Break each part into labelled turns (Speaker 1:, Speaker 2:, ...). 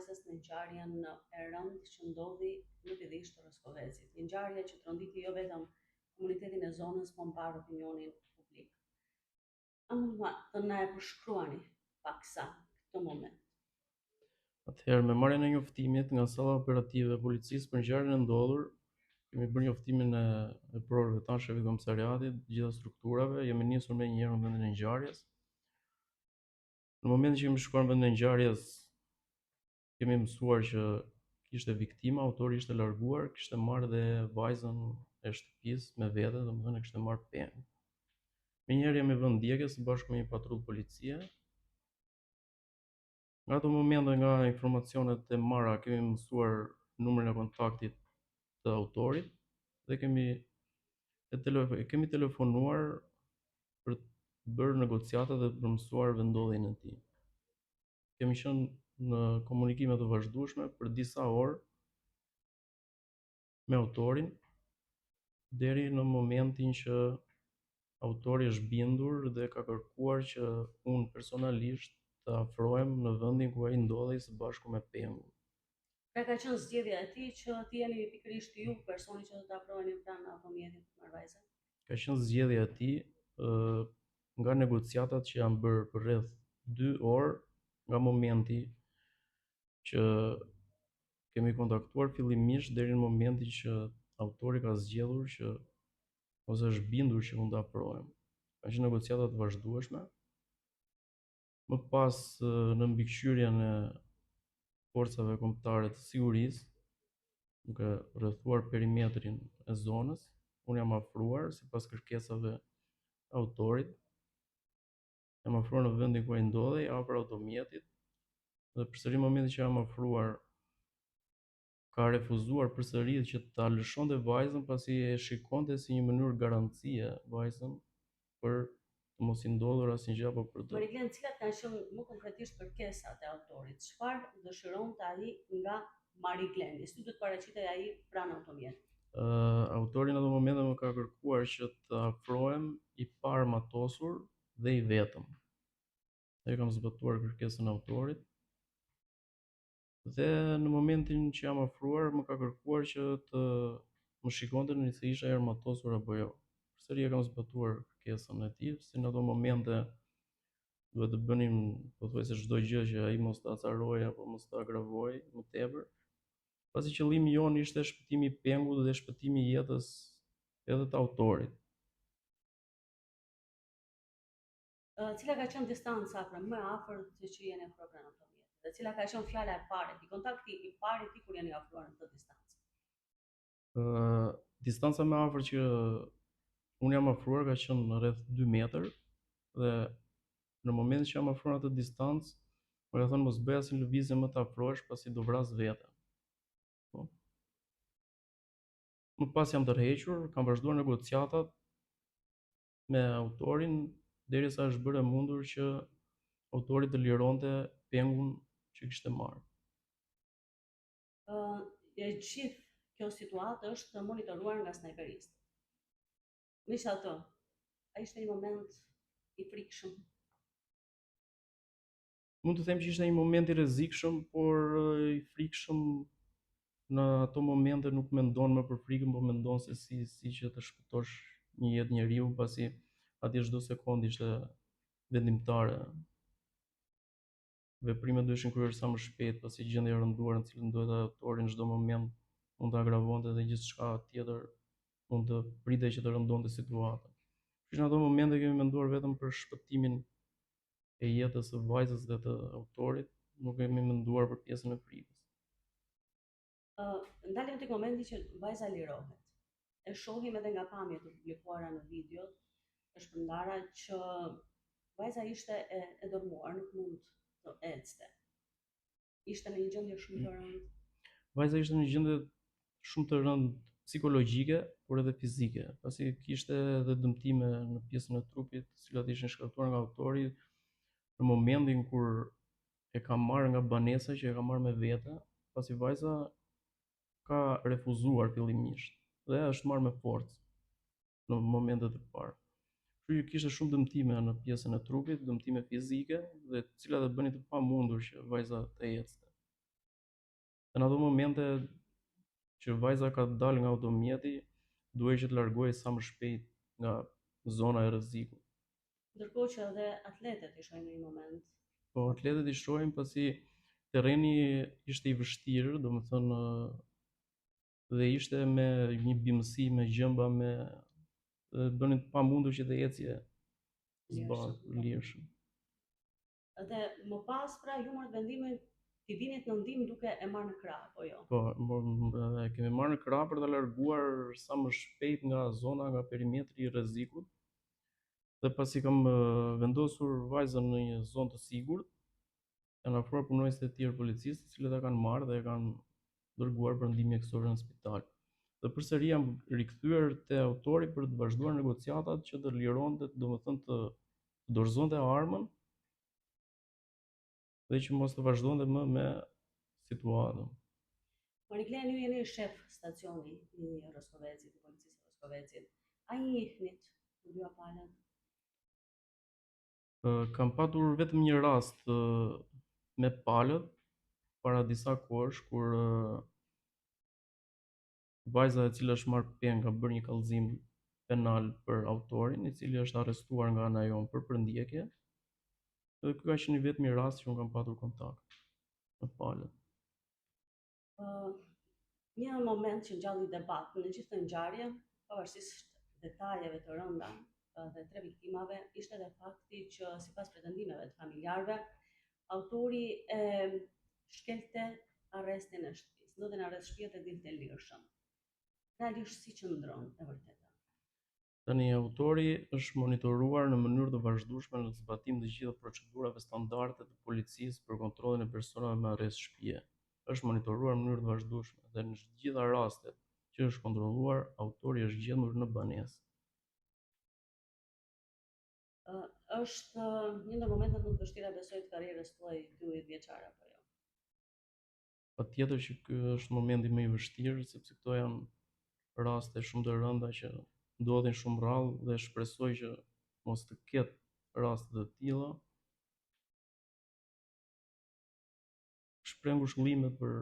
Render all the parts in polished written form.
Speaker 1: vajzës në ngjarjen e rëndë që ndodhi në Pidhish të Roskovecit. Një ngjarje që tronditi jo vetëm komunitetin e zonës, po mbar opinionin publik. A mund të na e përshkruani paksa këtë moment?
Speaker 2: Atëherë, me marrjen e njoftimit nga salla operative e policisë për ngjarjen e ndodhur, kemi bërë njoftimin e prorëve tanë, shefit komisariatit, gjitha strukturave, jemi nisur me njëherë në vendin e ngjarjes. Në momentin që kemi shkuar në vendin e ngjarjes, kemi mësuar që kishte viktima, autori ishte larguar, kishte marrë dhe vajzën e shtëpisë me vete, domethënë e kishte marrë penë. Menjëherë jemi vënë ndjekje së bashku me një patrullë policie. Nga ato momente, nga informacionet e marra, kemi mësuar numrin e kontaktit të autorit dhe kemi telefonuar për të bërë negociata dhe për mësuar vendodhjen e tij. Kemi qenë në komunikime të vazhdueshme për disa orë me autorin deri në momentin që autori është bindur dhe ka kërkuar që unë personalisht të afrohem në vendin ku ai ndodhej së bashku me pengun.
Speaker 1: Pra ka qenë zgjedhja e tij që të jeni pikërisht ju personi që do të afroheni pranë automjetit me vajzën?
Speaker 2: Ka qenë zgjedhja e tij nga negociatat që janë bërë për rreth 2 orë nga momenti që kemi kontaktuar fillimisht deri në momentin që autori ka zgjedhur që ose është bindur që unë të afrohem. Ka qenë negociata të vazhdueshme. Më pas në mbikëqyrjen e forcave kombëtare të sigurisë, duke rrethuar perimetrin e zonës, unë jam afruar sipas kërkesave autorit. Jam afruar në vendin ku ai ndodhej, afër automjetit, dhe përsëri në momentin që jam afruar, ka refuzuar përsëri që ta lëshonte vajzën, pasi e shikonte si një mënyrë garancie vajzën për të mos i ndodhur asnjë gjë apo për të.
Speaker 1: Mariglen, cilat kanë qenë më konkretisht kërkesat e autorit? Çfarë dëshironte ai nga Marigleni? Si duhet paraqitej ai pranë automjetit?
Speaker 2: Autori në ato momente më ka kërkuar që të afrohem i parmatosur dhe i vetëm. Ne kam zbatuar kërkesën e autorit. Dhe në momentin që jam afruar, më ka kërkuar që të më shikonte nëse isha i armatosur apo jo. Përsëri e kam zbatuar kërkesën e tij, si në ato momente duhet të bënim pothuajse çdo gjë që ai mos ta acarojë apo mos ta agravojë më tepër. Pasi qëllimi jon ishte shpëtimi i pengut dhe shpëtimi i jetës edhe të autorit.
Speaker 1: Cila ka qenë distanca më e afërt që jeni afruar pranë automjetit? Dhe cila ka qenë fjala e parë, kontakti i parë i tij kur jeni afruar në këtë distancë?
Speaker 2: Distanca më afër që unë jam afruar ka qenë rreth 2 metër dhe në momentin që jam afruar atë distancë, më ka thënë mos bëj asnjë lëvizje më të afrohesh pasi do vras veten. Po. Më pas jam tërhequr, kam vazhduar negociatat me autorin derisa është bërë e mundur që autori të lironte pengun që kishte marrë.
Speaker 1: E gjithë kjo situatë është monitoruar nga snajperistët. Megjithatë, ai ishte një moment i frikshëm.
Speaker 2: Mund të them që ishte një moment i rrezikshëm, por i frikshëm në ato momente nuk mendon më për frikën, por mendon se si që të shpëtosh një jetë njeriu, pasi atje çdo sekondë ishte vendimtare. Veprimet duheshin kryer sa më shpejt, pasi gjendja e rënduar në cilën ndodhej autori në çdo moment mund të agravonte dhe gjithçka tjetër mund të pritej që të rëndonte situata. Kështu që në ato momente kemi menduar vetëm për shpëtimin e jetës së vajzës dhe të autorit, nuk kemi menduar për pjesën e frikës.
Speaker 1: Ndalim tek momenti që vajza lirohet. E shohim edhe nga pamjet e publikuara në video, është përndara që vajza ishte e dërmuar, nuk mund të ecte. Ishte në një gjendje shumë të rëndë.
Speaker 2: Vajza ishte në një gjendje shumë të rëndë psikologjike, por edhe fizike, pasi kishte edhe dëmtime në pjesën e trupit, të cilat ishin shkaktuar nga autori në momentin kur e ka marrë nga banesa që e ka marrë me vete, pasi vajza ka refuzuar fillimisht dhe është marrë me forcë në momentet e parë. Kështu që kishte shumë dëmtime në pjesën e trupit, dëmtime fizike, dhe të cilat e bënin të pamundur që vajza të ecte. Dhe në ato momente që vajza ka dalë nga automjeti, duhej që të largohej sa më shpejt nga zona e rrezikut.
Speaker 1: Ndërkohë që edhe atletët i shohim në një moment.
Speaker 2: Po atletët i shohim pasi terreni ishte i vështirë, domethënë dhe ishte me një bimësi, me gjëmba, bënin të pamundur që të ecje lirshëm.
Speaker 1: Edhe më pas pra ju morët vendimin t'i vinit në ndihmë duke e marrë në krah, po jo?
Speaker 2: Po, kemi marrë në krah për ta larguar sa më shpejt nga zona, nga perimetri i rrezikut. Dhe pasi kam vendosur vajzën në një zonë të sigurt, janë afruar punonjësit e tjerë policisë, të cilët e kanë marrë dhe e kanë dërguar për ndihmë mjekësore në spital. Dhe përsëri jam rikthyer te autori për të vazhduar negociatat që të lironte, domethënë të dorëzonte armën dhe që mos të vazhdonte më me situatën.
Speaker 1: Mariklen, ju jeni shef stacioni i Rostovecit, i policisë së Rostovecit. A i njihnit të dyja palët?
Speaker 2: Kam patur vetëm një rast me palët para disa kohësh kur vajza e cila është marrë penë ka bërë një kallëzim penal për autorin, i cili është arrestuar nga ana jonë për përndjekje. Dhe ky ka qenë vetëm një rast që unë kam patur kontakt me palët.
Speaker 1: Një moment që ngjalli debat në gjithë këtë ngjarje, pavarësisht detajeve të rënda dhe 3 viktimave, ishte edhe fakti që sipas pretendimeve të familjarëve, autori e shkelte arrestin e shtëpisë, ndodhi në arrest shtëpie dhe dilte lirshëm. Realisht si qëndron e vërteta?
Speaker 2: Tani autori është monitoruar në mënyrë të vazhdueshme në zbatim të gjitha procedurave standarde të policisë për kontrollin e personave me arrest shtëpie. Është monitoruar në mënyrë të vazhdueshme dhe në të gjitha rastet që është kontrolluar, autori është gjendur në banesë.
Speaker 1: Është një ndër momentet më të vështira besoj të karrierës tuaj 12 vjeçare apo jo?
Speaker 2: Patjetër që ky është momenti më i vështirë, sepse këto janë raste shumë të rënda që ndodhin shumë rrallë dhe shpresoj që mos të ketë raste të tilla. Shpreh ngushëllime për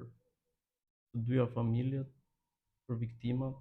Speaker 2: të dyja familjet, për viktimat,